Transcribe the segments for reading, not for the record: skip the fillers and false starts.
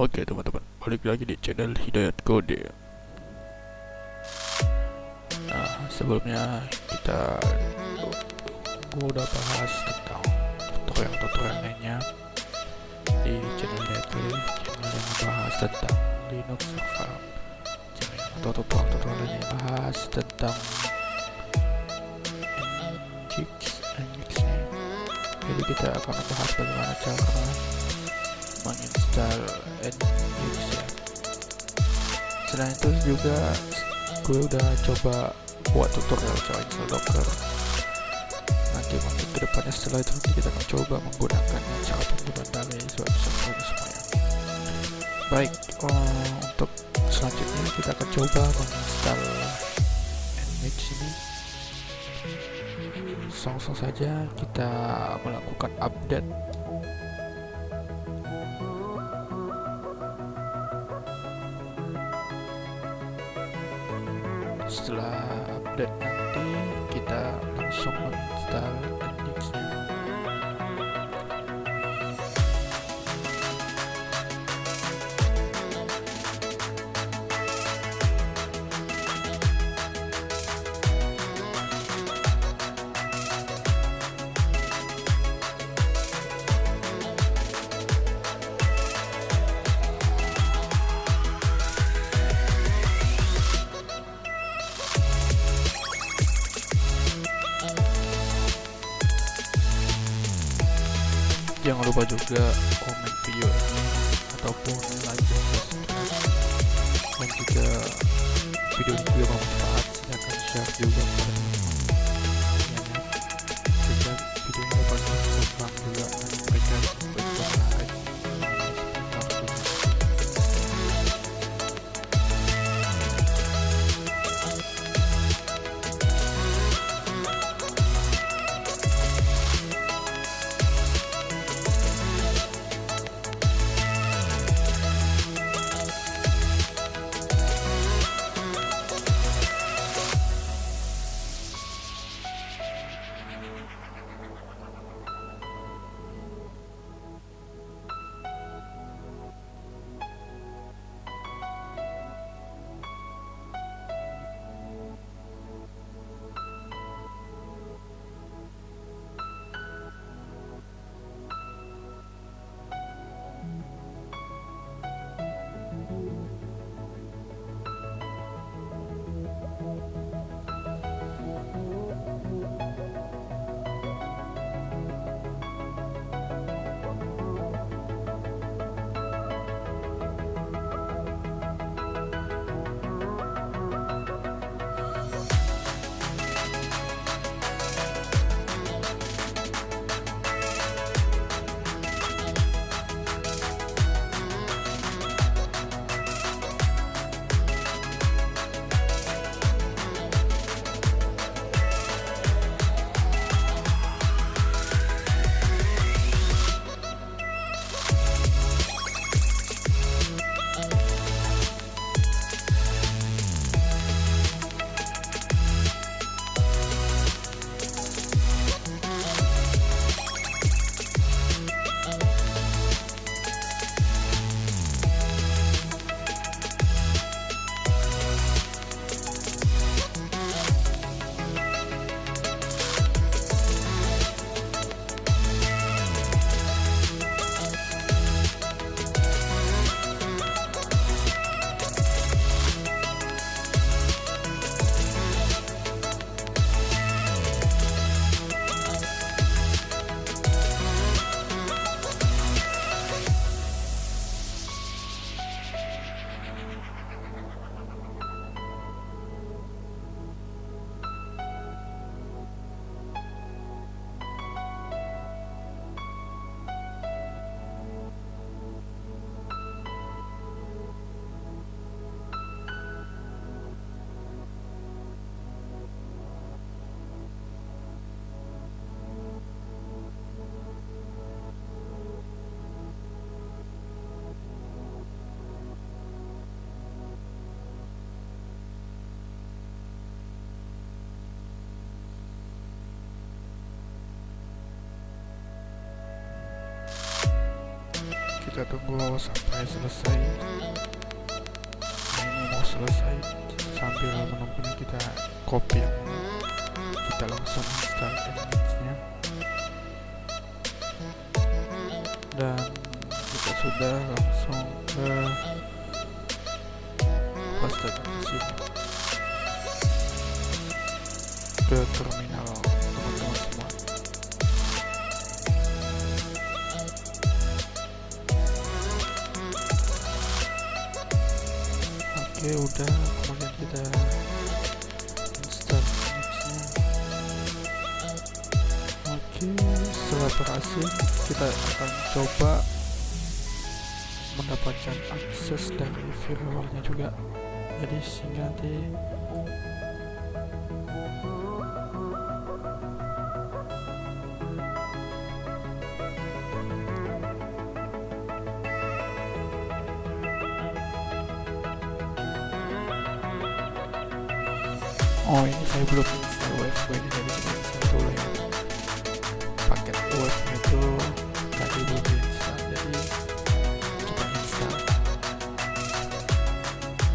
Oke teman-teman, balik lagi di channel Hidayat Kode. Nah, sebelumnya gua udah bahas tentang tutorial lainnya di channel Hidayat Kode, channel yang membahas tentang Linux server, channel atau tutorial lainnya yang bahas tentang Nginx-nya. Jadi kita akan membahas bagaimana cara menginstal Nginx ya. Selain itu juga gue udah coba buat tutorial cara install Docker. Nanti mungkin kedepannya setelah itu kita akan coba menggunakannya cara penggunaan dari semuanya. Baik, untuk selanjutnya kita akan coba menginstal Nginx ini. Langsung saja kita melakukan update. Setelah update nanti kita langsung menginstal Nginx-nya. Jangan lupa juga komen video ini ataupun like dan subscribe, dan jika video ini juga bermanfaat silahkan share juga kepada teman-teman jika video ini dapat berkembang juga dan mereka bertertarik. kita tunggu sampai selesai. Nah, ini mau selesai, sambil menunggunya kita copy yang ini, kita langsung install Nginx-nya, dan kita sudah langsung ke pastekan ke sini, ke terminal teman-teman semua. Oke, udah, kemudian kita install Nginx-nya. Oke, setelah berhasil, kita akan coba mendapatkan akses dari firewall-nya juga. Jadi sehingga nanti ini saya belum install web-nya, jadi kita install dulu ya. Paket web itu tadi belum diinstal, jadi kita install.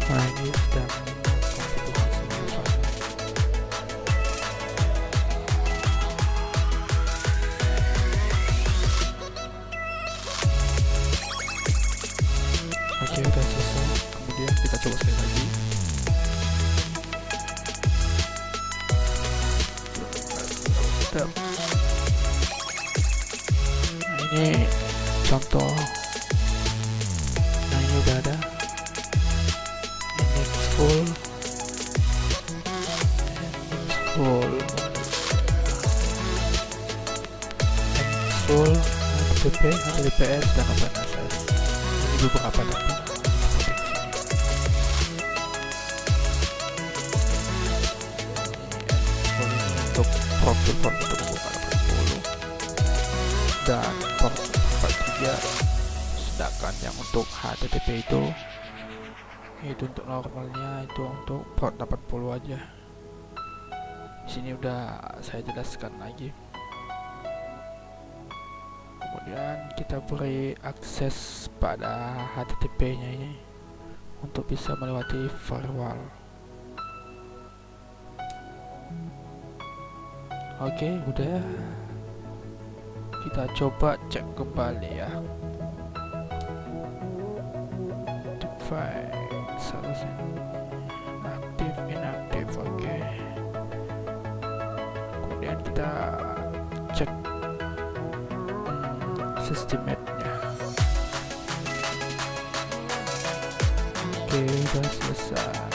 Nah, ini sudah konfigurasi file. Oke, udah selesai. Kemudian kita coba sekali lagi. Nah, ini contoh. Nah, ini udah ada Nginx full, HTTP, HTTPS, dan OpenSS. Ini beberapa data seperti ini. Untuk profil untuk membuka 80 dan port 43, sedangkan yang untuk HTTP itu untuk normalnya itu untuk port 80 aja. Di sini udah saya jelaskan lagi. Kemudian kita beri akses pada HTTP-nya ini untuk bisa melewati firewall. Oke, udah. Kita coba cek kembali ya. Device aktif, inaktif. Oke. Kemudian kita cek sistemnya. Oke, udah selesai.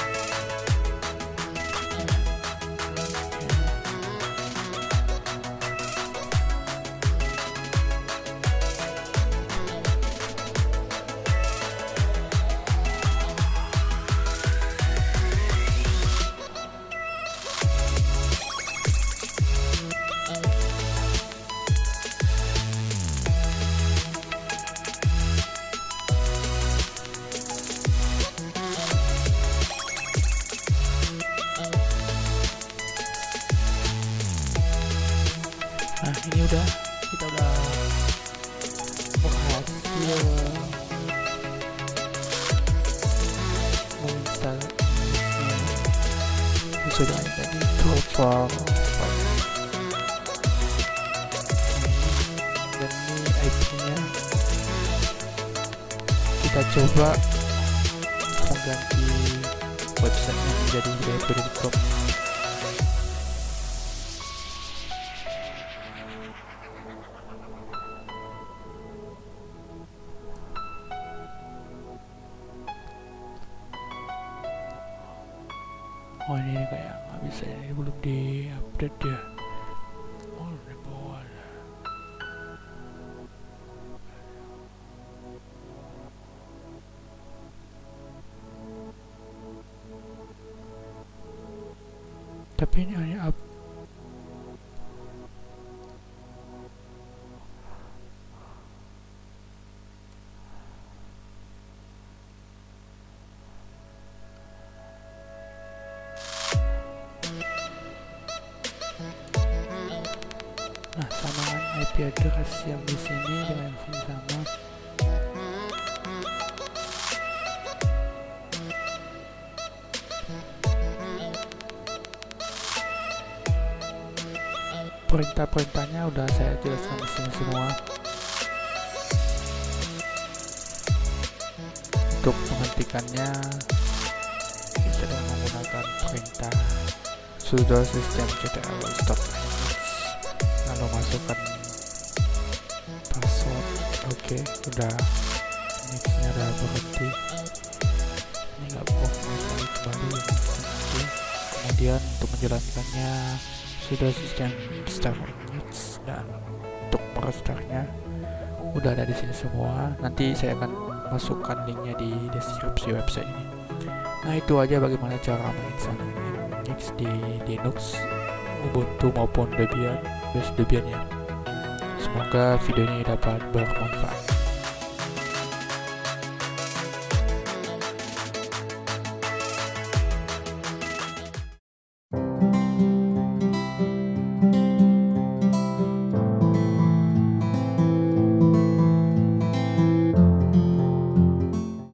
Nah, ini udah, kita udah berhasil menginstal Nginx-nya. Ini sudah ada di profile dan ini IP-nya. Kita coba mengganti website-nya menjadi www.com. Oh, ini kayak nggak bisa, ini belum di update ya. Oh, di bawah. Tapi ini hanya up. Nah, samaan IP address yang di sini dengan yang sama. perintah-perintahnya udah saya jelaskan di sini semua. Untuk menghentikannya bisa dengan menggunakan perintah sudo system ctl stop Nginx, lalu masukkan password. Oke, udah Nginx-nya udah berhenti. Ini nggak mau sekali kembali. Oke. Kemudian untuk menjalankannya sudo system start Nginx, dan untuk merestartnya udah ada di sini semua. Nanti saya akan masukkan linknya di deskripsi website ini. Nah, itu aja bagaimana cara menginstal Nginx di Linux, Ubuntu maupun Debian, Debian ya. Semoga video ini dapat bermanfaat.